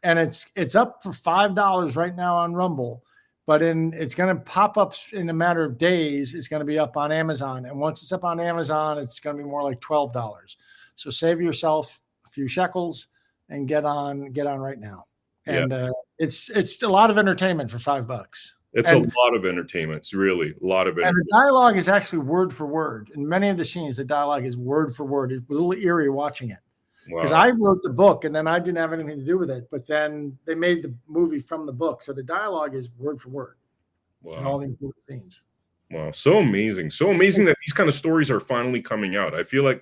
S2: And it's up for $5 right now on Rumble, but it's going to pop up in a matter of days. It's going to be up on Amazon. And once it's up on Amazon, it's going to be more like $12. So save yourself a few shekels and get on right now. And it's a lot of entertainment for $5.
S1: It's a lot of entertainment. It's really a lot of entertainment.
S2: And the dialogue is actually word for word. In many of the scenes, the dialogue is word for word. It was a little eerie watching it. Because I wrote the book and then I didn't have anything to do with it. But then they made the movie from the book. So the dialogue is word for word. Wow. In all the important scenes.
S1: Wow. So amazing. So amazing that these kind of stories are finally coming out. I feel like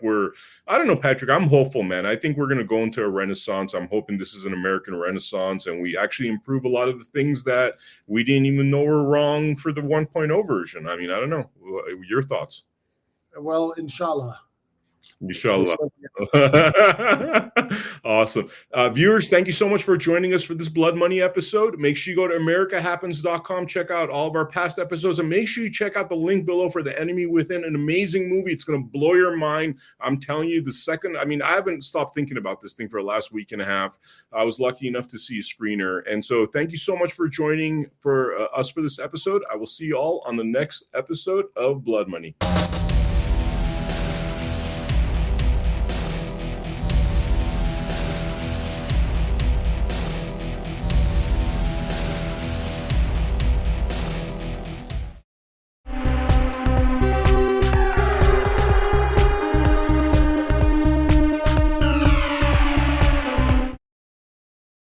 S1: I don't know, Patrick, I'm hopeful, man. I think we're going to go into a renaissance. I'm hoping this is an American renaissance and we actually improve a lot of the things that we didn't even know were wrong for the 1.0 version. I don't know. Your thoughts?
S2: Well, inshallah.
S1: Inshallah. Awesome. Viewers, thank you so much for joining us for this Blood Money episode. Make sure you go to americahappens.com, check out all of our past episodes, and make sure you check out the link below for The Enemy Within, an amazing movie. It's going to blow your mind. I'm telling you, I haven't stopped thinking about this thing for the last week and a half. I was lucky enough to see a screener. And so thank you so much for joining us for this episode. I will see you all on the next episode of Blood Money.